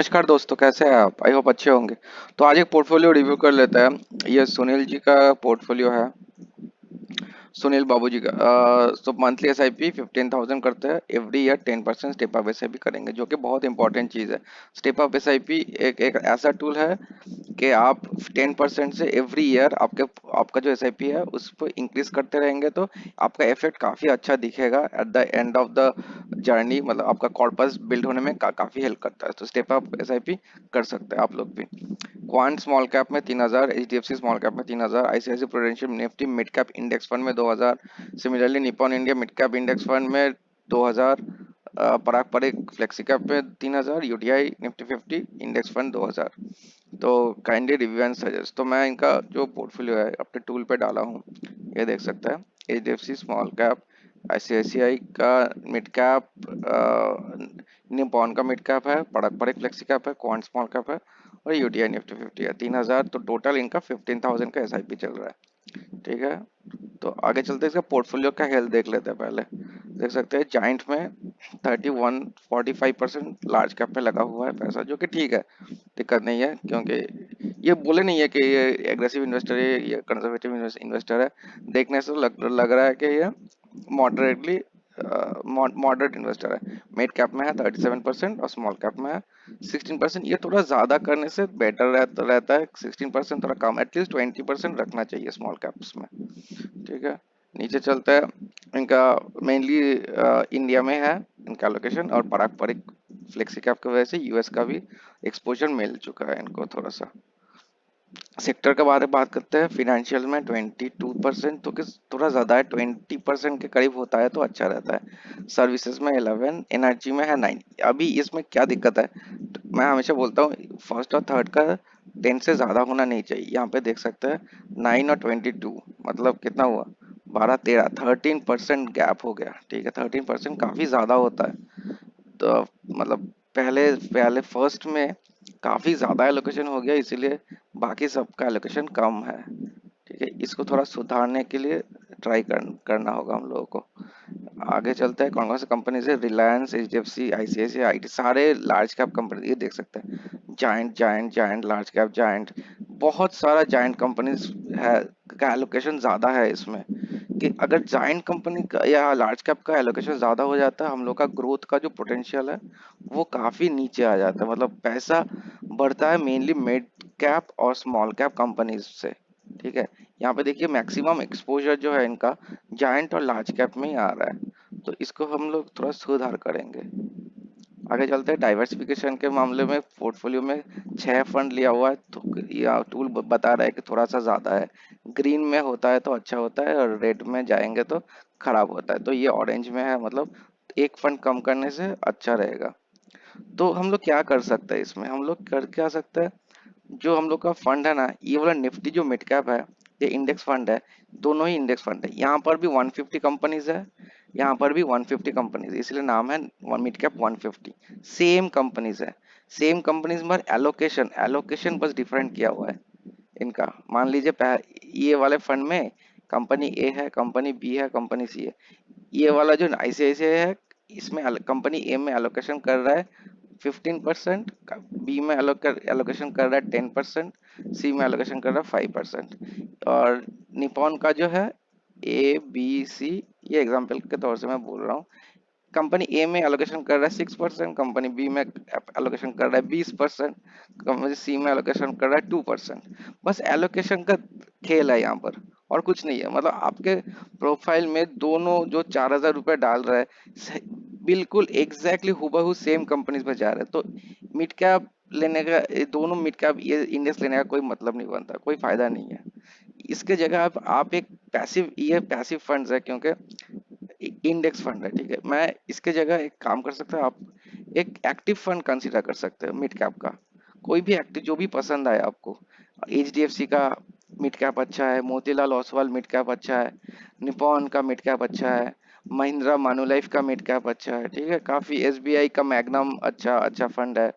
नमस्कार दोस्तों, कैसे हैं आप? आई होप अच्छे होंगे। तो आज एक पोर्टफोलियो रिव्यू कर लेते हैं। ये सुनील जी का पोर्टफोलियो है। सुनील बाबू जी का तो मंथली एसआईपी 15,000 करते हैं। Every year 10% step up SIP करेंगे, जो कि बहुत इंपॉर्टेंट चीज़ है। स्टेप अप एसआईपी एक एक ऐसा टूल है कि आप 10% से एवरी ईयर आपका जो एसआईपी है उसको इंक्रीज करते रहेंगे, तो आपका इफेक्ट काफ़ी अच्छा दिखेगा at the end of the journey. मतलब आपका कॉर्पस बिल्ड होने में काफ़ी हेल्प करता है। तो स्टेप अप एसआईपी कर सकते हैं आप लोग भी। क्वांट स्मॉल कैप में 3,000, एचडीएफसी स्मॉल कैप में 3,000, ICICI Prudential Nifty mid cap index fund में 2,000, similarly Nippon India mid cap index fund में 2,000, पराग परेख फ्लेक्सी कैप में 3,000, यूटीआई निफ्टी 50 इंडेक्स फंड 2,000। तो काइंडली रिव्यू एंड सजेस्ट। तो मैं इनका जो पोर्टफोलियो है अपने टूल पे डाला हूँ, ये देख सकते हैं। एचडीएफसी स्मॉल कैप, आईसीआईसीआई का मिड कैप, निप्पॉन का मिड कैप है, पराग परेख फ्लेक्सी कैप है, क्वांट स्मॉल कैप है और यूटीआई निफ्टी 50 है। 3,000, तो टोटल इनका 15,000 का एसआईपी चल रहा है। ठीक है, तो आगे चलते हैं। इसका पोर्टफोलियो का हेल्थ देख लेते हैं पहले। देख सकते हैं जाइंट में 31-45% लार्ज कैप में लगा हुआ है पैसा, जो कि ठीक है, दिक्कत नहीं है। क्योंकि ये बोले नहीं है कि ये एग्रेसिव इन्वेस्टर है, ये कंजर्वेटिव इन्वेस्टर है। देखने से लग रहा है कि ये मॉडरेटली मॉडरेट इन्वेस्टर है। मिड कैप में है 37% और स्मॉल कैप में है 16%। ये थोड़ा ज़्यादा करने से बेटर रहता है। 16% थोड़ा कम, एटलीस्ट 20% रखना चाहिए स्मॉल कैप्स में। ठीक है, नीचे चलते हैं। इनका मेनली इंडिया में है इनका लोकेशन, और पराग पराग फ्लेक्सी कैप की वजह से यूएस का भी एक्सपोजर मिल चुका है इनको थोड़ा सा। सेक्टर के बारे में बात करते हैं। फिनेंशियल में 22%, तो किस थोड़ा ज़्यादा है, 20% के करीब होता है तो अच्छा रहता है। सर्विसेज में 11, एनर्जी में है 9। अभी इसमें क्या दिक्कत है, तो मैं हमेशा बोलता हूँ फर्स्ट और थर्ड का 10 से ज़्यादा होना नहीं चाहिए। यहाँ पे देख सकते हैं 9 और 22, मतलब कितना हुआ, 12-13, 13% गैप हो गया। ठीक है, 13% काफ़ी ज़्यादा होता है। तो मतलब पहले पहले फर्स्ट में काफ़ी ज़्यादा एलोकेशन हो गया, इसीलिए बाकी सबका एलोकेशन कम है। ठीक है, इसको थोड़ा सुधारने के लिए करना होगा हम लोगों को। आगे चलते हैं। कौन कौन सी कंपनी से, Reliance, H D F C, ICICI, IT, सारे लार्ज कैप कंपनी, ये देख सकते हैं। Giant giant giant large cap giant, बहुत सारा जायंट कंपनीज है का एलोकेशन ज़्यादा है इसमें। कि अगर जायंट कंपनी का या लार्ज कैप का एलोकेशन ज़्यादा हो जाता है, हम लोग का ग्रोथ का जो पोटेंशियल है वो काफ़ी नीचे आ जाता है। मतलब पैसा बढ़ता है मेनली मिड कैप और स्मॉल कैप कंपनीज से। ठीक है, यहाँ पे देखिए मैक्सिमम एक्सपोजर जो है इनका जायंट और लार्ज कैप में ही आ रहा है, तो इसको हम लोग थोड़ा सुधार करेंगे। आगे चलते हैं। डाइवर्सिफिकेशन के मामले में पोर्टफोलियो में 6 फंड लिया हुआ है, तो यह टूल बता रहा है कि थोड़ा सा ज़्यादा है। ग्रीन में होता है तो अच्छा होता है, और रेड में जाएंगे तो खराब होता है। तो ये ऑरेंज में है, मतलब एक फंड कम करने से अच्छा रहेगा। तो हम लोग क्या कर सकते हैं इसमें, हम लोग कर क्या सकते हैं, जो हम लोग का फंड है ना, ये वाला निफ्टी जो मिड कैप है, ये इंडेक्स फंड है। दोनों ही इंडेक्स फंड है। यहाँ पर भी 150 कंपनीज है, यहाँ पर भी 150 कंपनीज, इसलिए नाम है मिड कैप 150। सेम कंपनीज है, सेम कंपनीज में एलोकेशन एलोकेशन बस डिफरेंट किया हुआ है इनका। मान लीजिए ये वाले फंड में कंपनी ए है, कंपनी बी है, कंपनी सी है। ये वाला जो आईसीआईसीआई है, इसमें कंपनी ए में एलोकेशन कर रहा है 15%, बी में एलोकेशन कर रहा है 10%, सी में एलोकेशन कर रहा है 5%। और निपॉन का जो है ए बी सी, ये एग्जांपल के तौर से मैं बोल रहा हूँ। कंपनी ए में एलोकेशन कर रहा है 6%, कंपनी बी में एलोकेशन कर रहा है 20%, कंपनी सी में एलोकेशन कर रहा है 2%। बस एलोकेशन का खेल है यहाँ पर, और कुछ नहीं है। मतलब आपके प्रोफाइल में दोनों जो 4,000 रुपये डाल रहा है, बिल्कुल एग्जैक्टली हूबहू सेम कंपनीज में जा रहे हैं। तो मिड कैप लेने का, ये दोनों मिड कैप ये इंडेक्स लेने का कोई मतलब नहीं बनता, कोई फायदा नहीं है। इसके जगह आप एक पैसिव, ये पैसिव फंड्स है क्योंकि इंडेक्स फंड है। ठीक है, मैं इसके जगह एक काम कर सकता हूँ, आप एक एक्टिव फंड कंसीडर कर सकते हो मिड कैप का। कोई भी एक्टिव जो भी पसंद आए आपको। एच डी एफ सी का मिड कैप अच्छा है, मोतीलाल ओसवाल मिड कैप अच्छा है, निपॉन का मिड कैप अच्छा है, महिंद्रा मानुलाइफ का मिड कैप अच्छा है। ठीक है, काफ़ी एस बी आई का मैग्नम अच्छा अच्छा फंड है,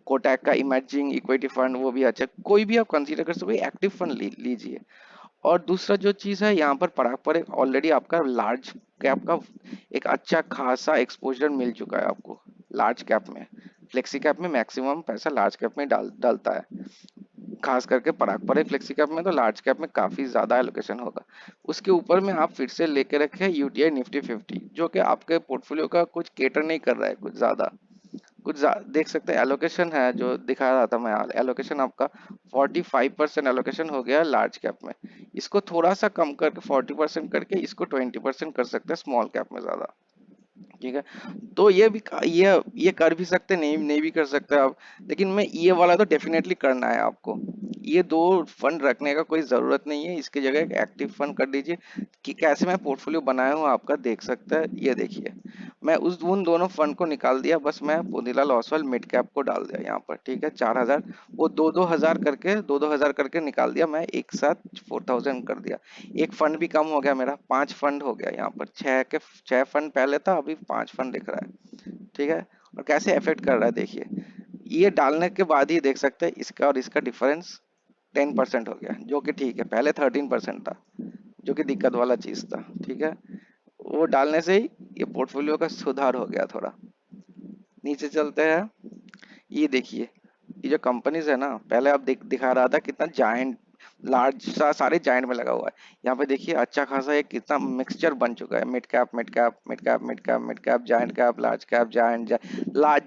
कोटक का इमर्जिंग इक्विटी फंड वो भी अच्छा है। कोई भी आप कंसीडर कर सकते हो, एक्टिव फंड लीजिए। और दूसरा जो चीज़ है, यहाँ पर पराग पर एक ऑलरेडी आपका लार्ज कैप का एक अच्छा खासा एक्सपोजर मिल चुका है आपको लार्ज कैप में। फ्लेक्सी कैप में मैक्सिमम पैसा लार्ज कैप में डालता है, खास करके पराग पर फ्लेक्सी कैप में, तो लार्ज कैप में काफी ज्यादा एलोकेशन होगा। उसके ऊपर में आप फिर से लेके रखे यूटीआई निफ्टी 50, जो कि आपके पोर्टफोलियो का कुछ केटर नहीं कर रहा है कुछ ज्यादा। देख सकते हैं एलोकेशन है जो दिखा रहा था मैं, एलोकेशन आपका 45% एलोकेशन हो गया लार्ज कैप में। इसको थोड़ा सा कम करके 40% करके इसको 20% कर सकते हैं स्मॉल कैप में ज्यादा। ठीक है, तो ये भी ये कर भी सकते, नहीं नहीं भी कर सकते आप। लेकिन मैं ये वाला तो डेफिनेटली करना है आपको। ये दो फंड रखने का कोई जरूरत नहीं है, इसकी जगह एक एक्टिव फंड कर दीजिए। कि कैसे मैं पोर्टफोलियो बनाया हूँ आपका देख सकता है, ये देखिए। मैं उन दोनों फंड को निकाल दिया, बस मैं मोतीलाल ओसवाल मिड कैप को डाल दिया यहाँ पर। ठीक है, 4,000, वो दो दो हजार करके निकाल दिया, मैं एक साथ 4,000 कर दिया। एक फंड भी कम हो गया मेरा, 5 फंड हो गया यहाँ पर। 6 फंड पहले था, अभी 5 फंड दिख रहा है। ठीक है, और कैसे इफेक्ट कर रहा है देखिए। ये डालने के बाद ही देख सकते हैं इसका और इसका डिफरेंस 10% हो गया, जो कि ठीक है। पहले 13% था, जो कि दिक्कत वाला चीज था। ठीक है, वो डालने से ही ये पोर्टफोलियो का सुधार हो गया थोड़ा। नीचे चलते हैं, ये देखिए। ये जो कंपनीज है ना, पहले आप दिखा रहा था कितना जायंट, लार्ज सारे जायंट में लगा हुआ है। यहाँ पे देखिए अच्छा खासा एक कितना मिक्सचर बन चुका है, mid cap mid cap mid cap mid cap mid cap, giant cap large cap,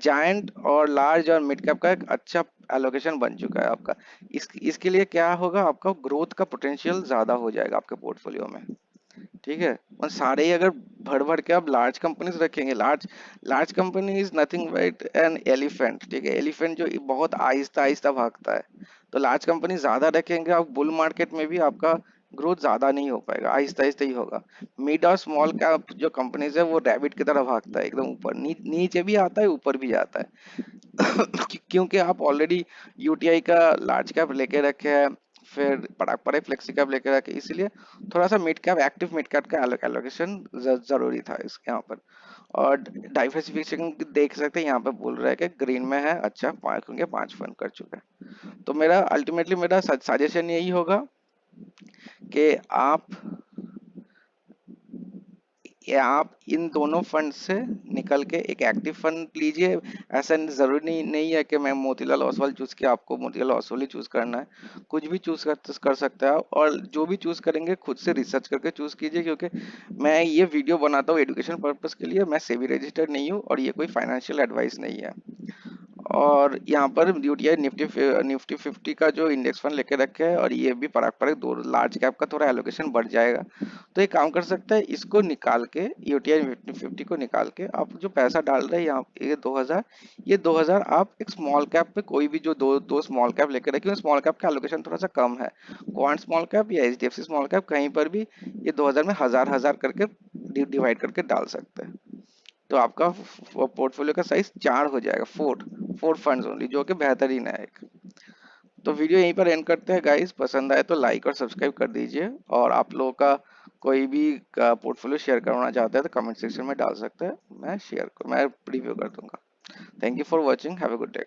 giant और लार्ज और मिड कैप का एक अच्छा एलोकेशन बन चुका है आपका। इसके लिए क्या होगा, आपका ग्रोथ का पोटेंशियल ज्यादा हो जाएगा आपके पोर्टफोलियो में। ठीक है, और सारे ही अगर भर भर के आप लार्ज कंपनीज रखेंगे, large large company is nothing but an elephant. ठीक है, एलिफेंट जो बहुत आहिस्ता आहिस्ता भागता है। तो लार्ज कंपनी ज्यादा रखेंगे आप, बुल मार्केट में भी आपका ग्रोथ ज्यादा नहीं हो पाएगा, आहिस्ता आहिस्ता ही होगा। मिड और स्मॉल कैप जो कंपनीज है वो रैबिट की तरह भागता है, एकदम ऊपर नीचे भी आता है, ऊपर भी जाता है। क्योंकि आप ऑलरेडी यूटीआई का लार्ज कैप लेके रखे हैं, फिर पराग पर फ्लेक्सी कैप लेके रखे, इसलिए थोड़ा सा mid cap, active mid cap का एलोकेशन जरूरी था इस यहाँ पर। और डाइवर्सिफिकेशन देख सकते हैं, यहाँ पे बोल रहा है कि ग्रीन में है, अच्छा क्योंकि 5 फंड कर चुका है। तो मेरा अल्टीमेटली मेरा सजेशन यही होगा कि आप इन दोनों फंड से निकल के एक एक्टिव फंड लीजिए। ऐसा जरूरी नहीं है कि मैं मोतीलाल ओसवाल चूज किया, आपको मोतीलाल ओसवाल ही चूज करना है। कुछ भी चूज कर सकते हैं आप, और जो भी चूज करेंगे खुद से रिसर्च करके चूज कीजिए। क्योंकि मैं ये वीडियो बनाता हूँ एजुकेशन पर्पस के लिए, मैं सेबी रजिस्टर्ड नहीं हूँ, और ये कोई फाइनेंशियल एडवाइस नहीं है। और यहाँ पर यूटीआई निफ्टी 50 का जो इंडेक्स फंड लेके रखे है, और ये भी पारंपरिक दो लार्ज कैप का थोड़ा एलोकेशन बढ़ जाएगा। तो एक काम कर सकते हैं, इसको निकाल के यूटीआई निफ्टी 50 को निकाल के आप जो पैसा डाल रहे हैं यहाँ, ये 2000 आप एक स्मॉल कैप पे कोई भी जो दो दो स्मॉल कैप लेके रखे, स्मॉल कैप का एलोकेशन थोड़ा सा कम है। क्वांट स्मॉल कैप या एचडीएफसी स्मॉल कैप, कहीं पर भी ये 2000 में हजार हजार करके डिवाइड करके डाल सकते हैं। तो आपका पोर्टफोलियो का साइज 4 हो जाएगा, 4 फंड्स ओनली, जो कि बेहतरीन है एक। तो वीडियो यहीं पर एंड करते हैं गाइस, पसंद आए तो लाइक और सब्सक्राइब कर दीजिए। और आप लोगों का कोई भी पोर्टफोलियो शेयर करना चाहते हैं तो कमेंट सेक्शन में डाल सकते हैं, मैं रिव्यू कर दूंगा। Thank you for watching, have a good day.